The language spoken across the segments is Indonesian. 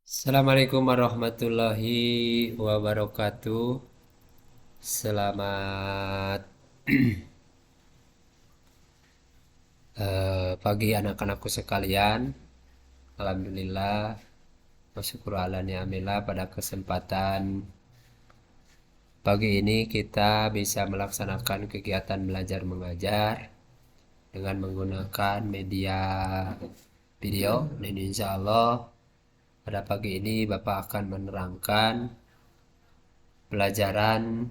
Assalamualaikum warahmatullahi wabarakatuh. Selamat pagi anak-anakku sekalian. Alhamdulillah, wasyukur ala ni'amillah, pada kesempatan pagi ini kita bisa melaksanakan kegiatan belajar mengajar dengan menggunakan media video. Dan insya Allah pada pagi ini Bapak akan menerangkan pelajaran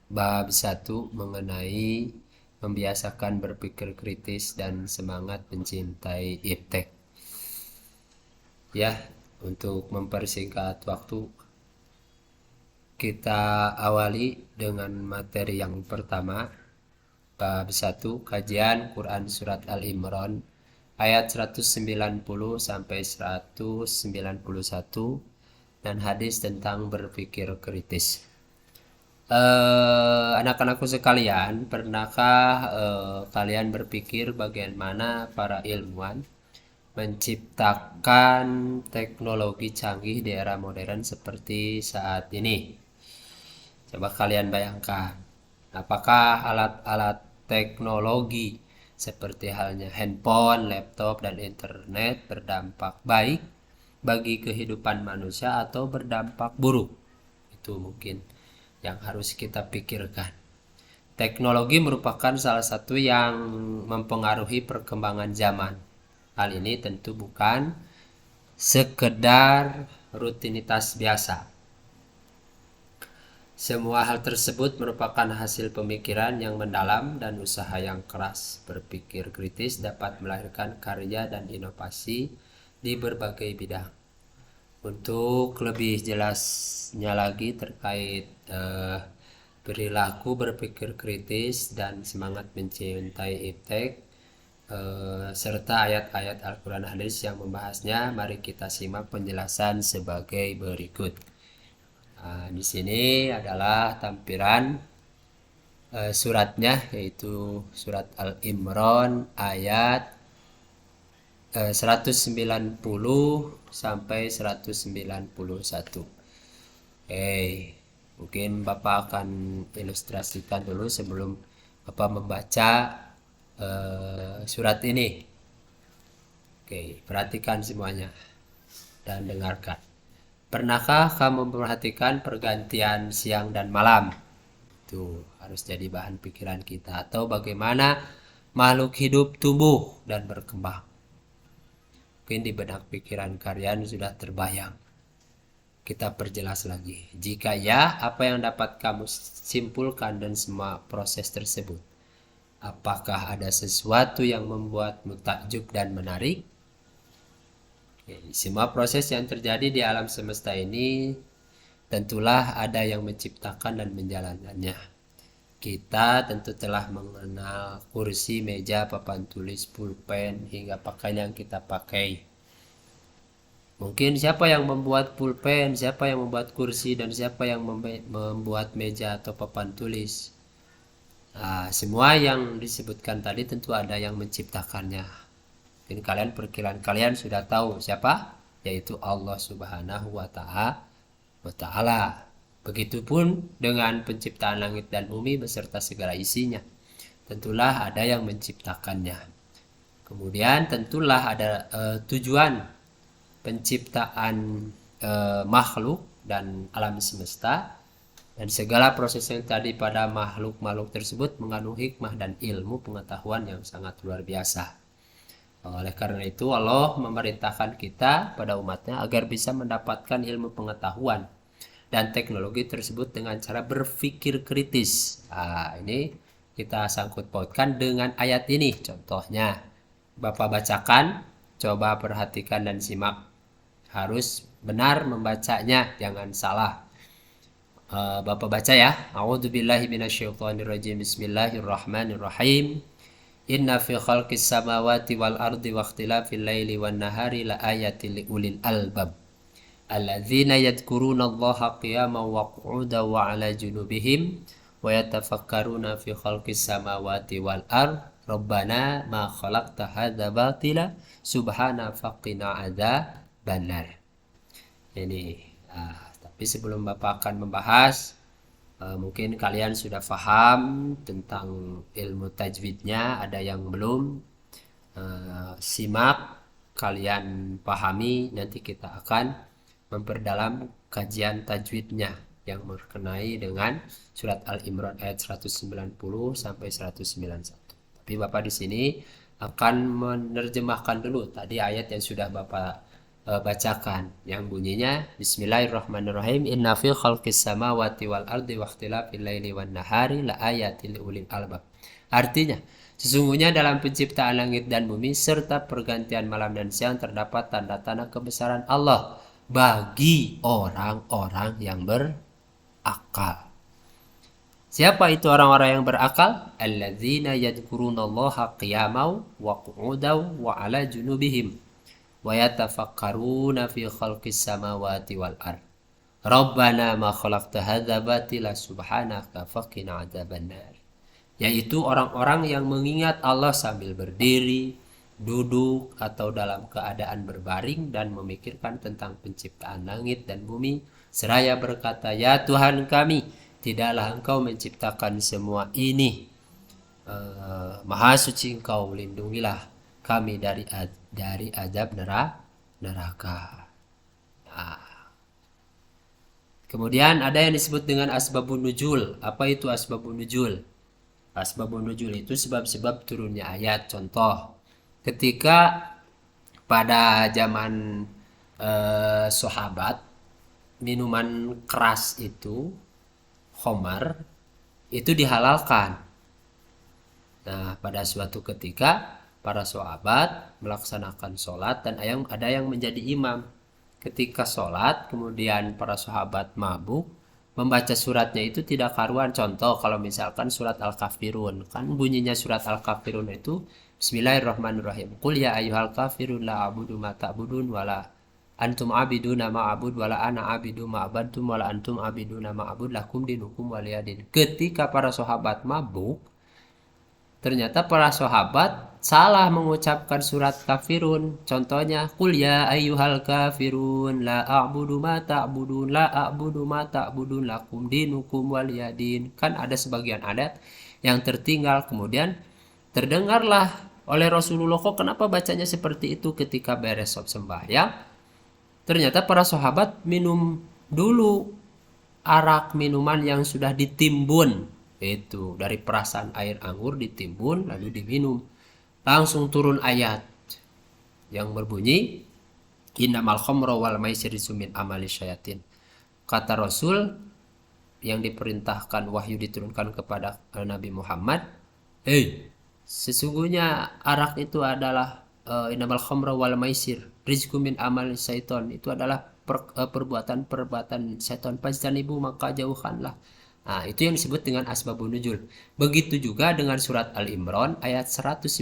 bab 1 mengenai membiasakan berpikir kritis dan semangat mencintai iptek. Ya, untuk mempersingkat waktu, kita awali dengan materi yang pertama, bab 1, kajian Quran surat Al-Imran ayat 190 sampai 191 dan hadis tentang berpikir kritis. Anak-anakku sekalian, pernahkah kalian berpikir bagaimana para ilmuwan menciptakan teknologi canggih di era modern seperti saat ini? Coba kalian bayangkan, apakah alat-alat teknologi seperti halnya handphone, laptop, dan internet berdampak baik bagi kehidupan manusia atau berdampak buruk? Itu mungkin yang harus kita pikirkan. Teknologi merupakan salah satu yang mempengaruhi perkembangan zaman. Hal ini tentu bukan sekedar rutinitas biasa. Semua hal tersebut merupakan hasil pemikiran yang mendalam dan usaha yang keras. Berpikir kritis dapat melahirkan karya dan inovasi di berbagai bidang. Untuk lebih jelasnya lagi terkait perilaku berpikir kritis dan semangat mencintai iptek serta ayat-ayat Al-Quran hadis yang membahasnya, mari kita simak penjelasan sebagai berikut. Di sini adalah tampilan suratnya, yaitu surat Al-Imran ayat 190 sampai 191. Mungkin Bapak akan ilustrasikan dulu sebelum Bapak membaca surat ini. Perhatikan semuanya dan dengarkan. Pernahkah kamu memperhatikan pergantian siang dan malam? Itu harus jadi bahan pikiran kita. Atau bagaimana makhluk hidup tumbuh dan berkembang? Mungkin di benak pikiran kalian sudah terbayang. Kita perjelas lagi. Jika ya, apa yang dapat kamu simpulkan dan semua proses tersebut? Apakah ada sesuatu yang membuatmu takjub dan menarik? Semua proses yang terjadi di alam semesta ini tentulah ada yang menciptakan dan menjalankannya. Kita tentu telah mengenal kursi, meja, papan tulis, pulpen, hingga pakaian yang kita pakai. Mungkin siapa yang membuat pulpen, siapa yang membuat kursi, dan siapa yang membuat meja atau papan tulis. Semua yang disebutkan tadi tentu ada yang menciptakannya. Mungkin perkiraan kalian sudah tahu siapa, yaitu Allah Subhanahu wa Ta'ala. Begitupun dengan penciptaan langit dan bumi beserta segala isinya. Tentulah ada yang menciptakannya. Kemudian tentulah ada tujuan penciptaan makhluk dan alam semesta, dan segala proses yang tadi pada makhluk-makhluk tersebut mengandung hikmah dan ilmu pengetahuan yang sangat luar biasa. Oleh karena itu Allah memerintahkan kita pada umatnya agar bisa mendapatkan ilmu pengetahuan dan teknologi tersebut dengan cara berpikir kritis. Ini kita sangkut pautkan dengan ayat ini. Contohnya Bapak bacakan, coba perhatikan dan simak. Harus benar membacanya, jangan salah. Bapak baca ya. A'udzubillahi minasyaitonirrajim. Bismillahirrahmanirrahim. Inna fi khalqis samawati wal ardi wa ikhtilafil laili wan nahari la ayatin li ulil albab alladzina yadhkuruna Allaha qiyaman wa qu'udan wa 'ala junubihim wa yatafakkaruna fi khalqis samawati wal ardi rabbana ma khalaqta hadza batila subhana faqina adzabannar. ini. Tapi sebelum Bapak akan membahas, mungkin kalian sudah paham tentang ilmu tajwidnya, ada yang belum. Simak, kalian pahami, nanti kita akan memperdalam kajian tajwidnya yang berkenai dengan surat Al-Imran ayat 190 sampai 191. Tapi Bapak di sini akan menerjemahkan dulu tadi ayat yang sudah Bapak bacakan, yang bunyinya Bismillahirrahmanirrahim, inna fi khalqis samawati wal ardi wa ikhtilafil laili wan nahari la ayatil ulil albab. Artinya, sesungguhnya dalam penciptaan langit dan bumi serta pergantian malam dan siang terdapat tanda-tanda kebesaran Allah bagi orang-orang yang berakal. Siapa itu orang-orang yang berakal? Alladzina yadhkurunallaha qiyaman wa qu'udan wa 'ala junubihim wa yatafakkaruna fi khalqis samawati wal ard. Rabbana ma khalaqta hadza batila subhanaka faqina adzabannar. Yaitu orang-orang yang mengingat Allah sambil berdiri, duduk, atau dalam keadaan berbaring dan memikirkan tentang penciptaan langit dan bumi, seraya berkata, ya Tuhan kami, tidaklah Engkau menciptakan semua ini. Maha suci Engkau, lindungilah kami dari azab neraka. Kemudian ada yang disebut dengan asbabun nuzul. Apa itu asbabun nuzul? Asbabun nuzul itu sebab-sebab turunnya ayat. Contoh, ketika pada zaman sahabat, minuman keras itu, khamar, itu dihalalkan. Nah, pada suatu ketika para sahabat melaksanakan sholat dan ada yang menjadi imam. Ketika sholat, kemudian para sahabat mabuk, membaca suratnya itu tidak karuan. Contoh, kalau misalkan surat Al-Kafirun, kan bunyinya surat Al-Kafirun itu Bismillahirrahmanirrahim. Qul ya ayyuhal kafirun la a'budu ma ta'budun wala antum abiduna ma a'bud wala ana abidu ma abadtum wala antum abiduna ma a'bud lakum dinukum waliyadin. Ketika para sahabat mabuk, ternyata para sahabat salah mengucapkan surat kafirun. Contohnya, Qul ya ayyuhal kafirun la a'budu ma ta'budun la a'budu ma ta'budun lakum dinukum waliyadin. Kan ada sebagian adat yang tertinggal. Kemudian terdengarlah oleh Rasulullah, kok kenapa bacanya seperti itu ketika beres sembahyang? Ternyata para sahabat minum dulu arak, minuman yang sudah ditimbun. Itu dari perasan air anggur ditimbun lalu diminum. Langsung turun ayat yang berbunyi innamal khamra wal maisir min amali syayatin. Kata Rasul yang diperintahkan wahyu diturunkan kepada Nabi Muhammad, sesungguhnya arak itu adalah innamal khamra wal maisir rizqum min amali syaiton, itu adalah perbuatan syaitan, fajtanibu maka jauhkanlah. Nah, itu yang disebut dengan asbabun nuzul. Begitu juga dengan surat Al-Imran ayat 190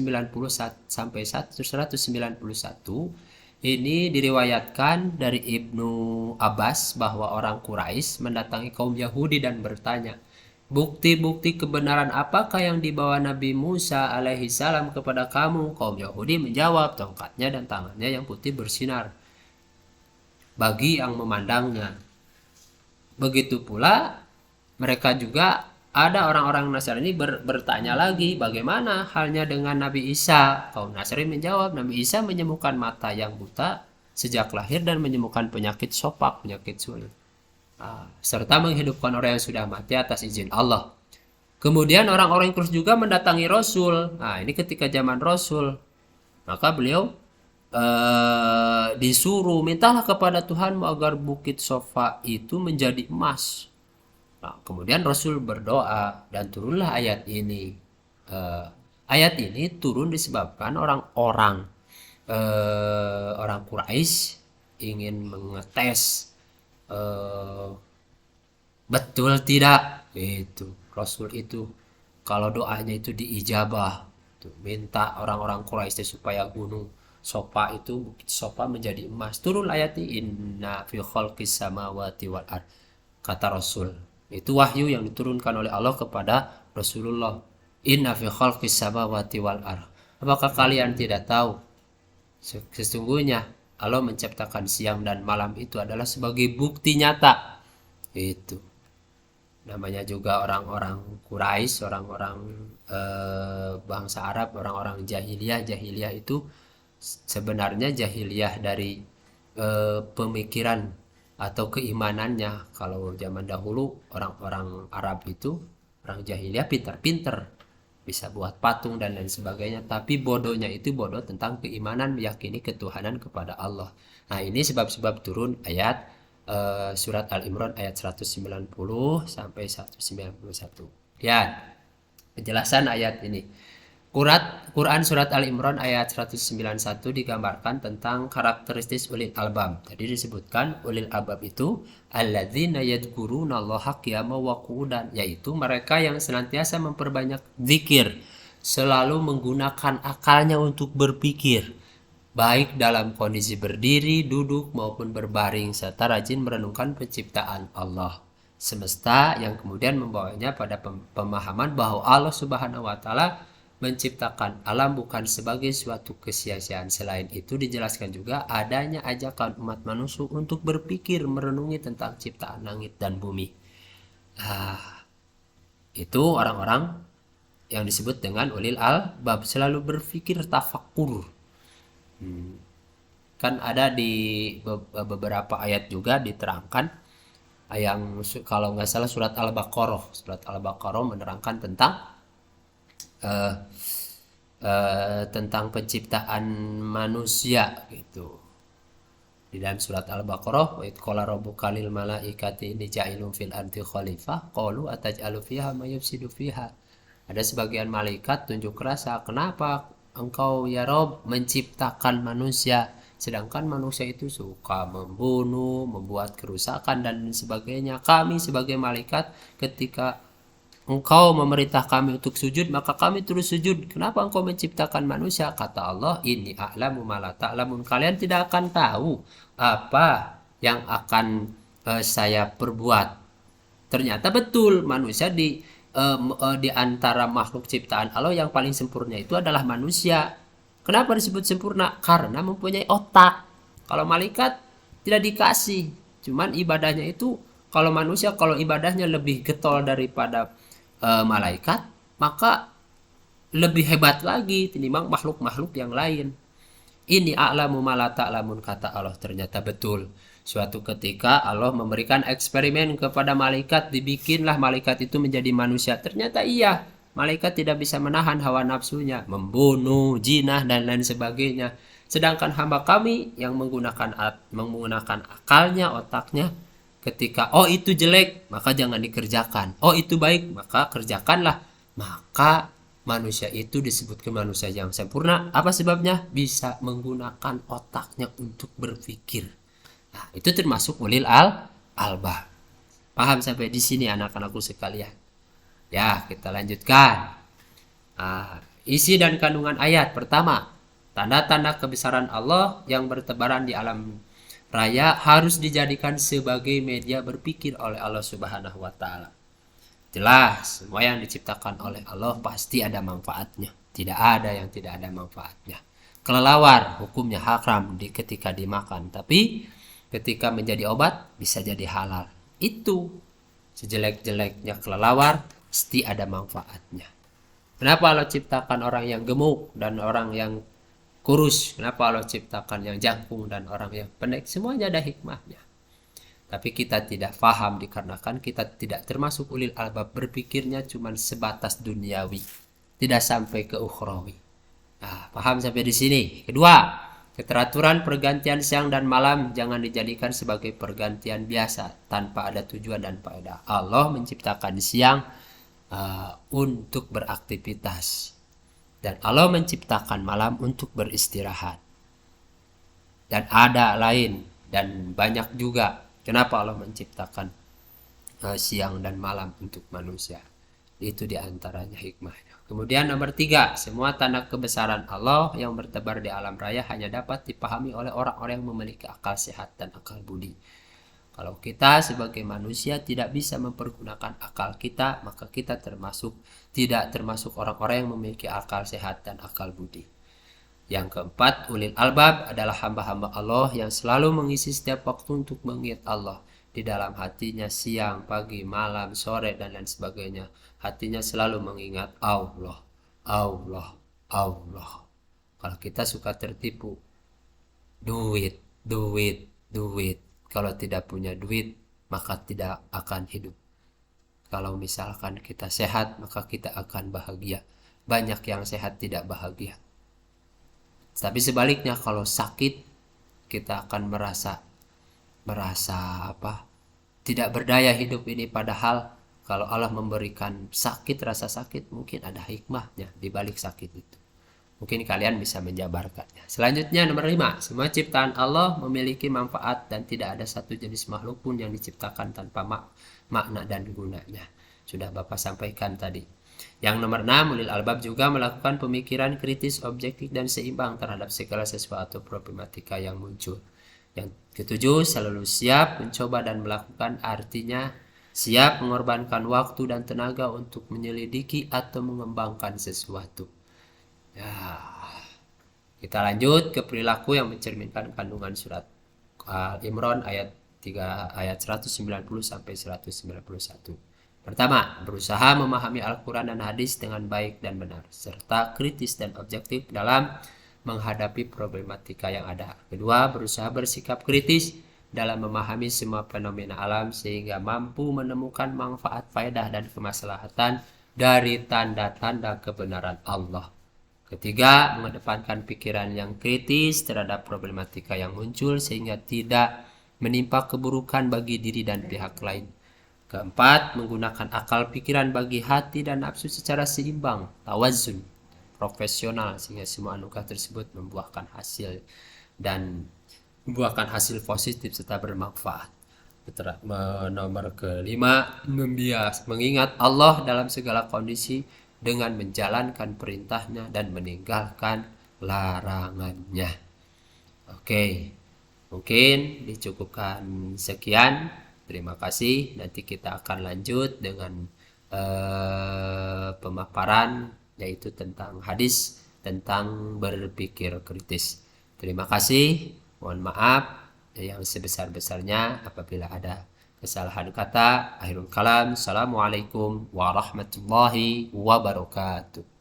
sampai 191. Ini diriwayatkan dari Ibnu Abbas bahwa orang Quraisy mendatangi kaum Yahudi dan bertanya, bukti-bukti kebenaran apakah yang dibawa Nabi Musa alaihi salam kepada kamu? Kaum Yahudi menjawab, tongkatnya dan tangannya yang putih bersinar bagi yang memandangnya. Begitu pula mereka juga ada orang-orang Nasrani bertanya lagi, bagaimana halnya dengan Nabi Isa? Kaum Nasrani menjawab, Nabi Isa menyembuhkan mata yang buta sejak lahir dan menyembuhkan penyakit sopak, penyakit sulit, serta menghidupkan orang yang sudah mati atas izin Allah. Kemudian orang-orang Quraisy juga mendatangi Rasul. Nah, ini ketika zaman Rasul, maka beliau disuruh, mintalah kepada Tuhanmu agar bukit Sofa itu menjadi emas. Nah, kemudian Rasul berdoa dan turunlah ayat ini. Ayat ini turun disebabkan orang-orang Quraisy ingin mengetes betul tidak itu Rasul itu kalau doanya itu diijabah. Minta orang-orang Quraisy supaya gunung Sofa itu, bukit Sofa menjadi emas. Turun ayat ini, inna fi khalqis samawati wal ard. Kata Rasul, itu wahyu yang diturunkan oleh Allah kepada Rasulullah. Inna fi khalqis samawati wal ard. Apakah kalian tidak tahu? Sesungguhnya Allah menciptakan siang dan malam itu adalah sebagai bukti nyata. Itu namanya juga orang-orang Quraisy, orang-orang bangsa Arab, orang-orang jahiliyah. Jahiliyah itu sebenarnya jahiliyah dari pemikiran atau keimanannya. Kalau zaman dahulu orang-orang Arab itu, orang jahiliyah pinter-pinter, bisa buat patung dan lain sebagainya, tapi bodohnya itu bodoh tentang keimanan, meyakini ketuhanan kepada Allah. Nah, ini sebab-sebab turun ayat surat Al-Imran ayat 190 sampai 191. Ya, penjelasan ayat ini. Quran surat Al-Imran ayat 191 digambarkan tentang karakteristik ulil albab. Tadi disebutkan ulil albab itu alladzina yadhkurunallaha qiyaman wa qu'udan, yaitu mereka yang senantiasa memperbanyak zikir, selalu menggunakan akalnya untuk berpikir, baik dalam kondisi berdiri, duduk maupun berbaring, serta rajin merenungkan penciptaan Allah semesta yang kemudian membawanya pada pemahaman bahwa Allah Subhanahu wa taala menciptakan alam bukan sebagai suatu kesia-siaan. Selain itu dijelaskan juga adanya ajakan umat manusia untuk berpikir merenungi tentang ciptaan langit dan bumi. Itu orang-orang yang disebut dengan ulil albab, selalu berpikir tafakur. Kan ada di beberapa ayat juga diterangkan, yang kalau nggak salah surat Al-Baqarah menerangkan tentang penciptaan manusia gitu. Di dalam surat Al-Baqarah, wa id qala rabbuka lil malaikati inni ja'ilun fil ardi khalifah qalu ataj'alu fiha may yufsidu fiha. Ada sebagian malaikat tunjuk rasa, kenapa engkau ya Rob menciptakan manusia sedangkan manusia itu suka membunuh, membuat kerusakan dan sebagainya. Kami sebagai malaikat, ketika engkau memerintah kami untuk sujud, maka kami terus sujud. Kenapa engkau menciptakan manusia? Kata Allah, inni a'lamu ma la ta'lamun. Kalian tidak akan tahu apa yang akan saya perbuat. Ternyata betul, manusia di antara makhluk ciptaan Allah yang paling sempurna itu adalah manusia. Kenapa disebut sempurna? Karena mempunyai otak. Kalau malaikat tidak dikasih, cuman ibadahnya itu, kalau manusia kalau ibadahnya lebih getol daripada malaikat, maka lebih hebat lagi tinimbang makhluk-makhluk yang lain. Ini a'lamu ma la ta'lamun, kata Allah. Ternyata betul. Suatu ketika Allah memberikan eksperimen kepada malaikat, dibikinlah malaikat itu menjadi manusia. Ternyata iya, malaikat tidak bisa menahan hawa nafsunya, membunuh, jinah dan lain sebagainya. Sedangkan hamba kami yang menggunakan akalnya, otaknya, ketika itu jelek, maka jangan dikerjakan. Itu baik, maka kerjakanlah. Maka manusia itu disebut ke manusia yang sempurna. Apa sebabnya? Bisa menggunakan otaknya untuk berpikir. Nah, itu termasuk ulil albab. Paham sampai di sini anak-anakku sekalian? Ya, kita lanjutkan. Isi dan kandungan ayat. Pertama, tanda-tanda kebesaran Allah yang bertebaran di alam raya harus dijadikan sebagai media berpikir oleh Allah Subhanahu wa taala. Jelas, semua yang diciptakan oleh Allah pasti ada manfaatnya. Tidak ada yang tidak ada manfaatnya. Kelelawar hukumnya haram ketika dimakan, tapi ketika menjadi obat bisa jadi halal. Itu sejelek-jeleknya kelelawar pasti ada manfaatnya. Kenapa Allah ciptakan orang yang gemuk dan orang yang kurus? Kenapa Allah ciptakan yang jangkung dan orang yang pendek? Semuanya ada hikmahnya. Tapi kita tidak paham dikarenakan kita tidak termasuk ulil albab, berpikirnya cuma sebatas duniawi, tidak sampai ke ukhrawi. Nah, paham sampai di sini? Kedua, keteraturan pergantian siang dan malam jangan dijadikan sebagai pergantian biasa tanpa ada tujuan dan faedah. Allah menciptakan siang untuk beraktivitas, dan Allah menciptakan malam untuk beristirahat. Dan ada lain dan banyak juga kenapa Allah menciptakan siang dan malam untuk manusia. Itu diantaranya hikmahnya. Kemudian nomor 3, semua tanda kebesaran Allah yang bertebar di alam raya hanya dapat dipahami oleh orang-orang yang memiliki akal sehat dan akal budi. Kalau kita sebagai manusia tidak bisa mempergunakan akal kita, maka kita tidak termasuk orang-orang yang memiliki akal sehat dan akal budi. Yang keempat, ulil albab adalah hamba-hamba Allah yang selalu mengisi setiap waktu untuk mengingat Allah. Di dalam hatinya siang, pagi, malam, sore, dan lain sebagainya. Hatinya selalu mengingat Allah, Allah, Allah. Kalau kita suka tertipu, duit, duit, duit. Kalau tidak punya duit, maka tidak akan hidup. Kalau misalkan kita sehat, maka kita akan bahagia. Banyak yang sehat tidak bahagia. Tapi sebaliknya kalau sakit, kita akan merasa apa? Tidak berdaya hidup ini, padahal kalau Allah memberikan sakit, rasa sakit, mungkin ada hikmahnya di balik sakit itu. Mungkin kalian bisa menjabarkannya. Selanjutnya nomor 5, semua ciptaan Allah memiliki manfaat dan tidak ada satu jenis makhluk pun yang diciptakan tanpa makna dan gunanya. Sudah Bapak sampaikan tadi. Yang nomor 6, ulil albab juga melakukan pemikiran kritis, objektif, dan seimbang terhadap segala sesuatu problematika yang muncul. Yang ketujuh, selalu siap mencoba dan melakukan, artinya siap mengorbankan waktu dan tenaga untuk menyelidiki atau mengembangkan sesuatu. Ya, kita lanjut ke perilaku yang mencerminkan kandungan surat Al-Imran ayat 190 sampai 191. Pertama, berusaha memahami Al-Quran dan hadis dengan baik dan benar, serta kritis dan objektif dalam menghadapi problematika yang ada. Kedua, berusaha bersikap kritis dalam memahami semua fenomena alam sehingga mampu menemukan manfaat, faedah, dan kemaslahatan dari tanda-tanda kebenaran Allah. Ketiga, mengedepankan pikiran yang kritis terhadap problematika yang muncul sehingga tidak menimpa keburukan bagi diri dan pihak lain. Keempat, menggunakan akal pikiran bagi hati dan nafsu secara seimbang, tawazun, profesional, sehingga semua anugerah tersebut membuahkan hasil positif serta bermanfaat. Nomor kelima, mengingat Allah dalam segala kondisi dengan menjalankan perintahnya dan meninggalkan larangannya. Oke, mungkin dicukupkan sekian. Terima kasih. Nanti kita akan lanjut dengan pemaparan yaitu tentang hadis tentang berpikir kritis. Terima kasih. Mohon maaf yang sebesar-besarnya apabila ada kesalahan kata. Akhirul kalam. Assalamualaikum warahmatullahi wabarakatuh.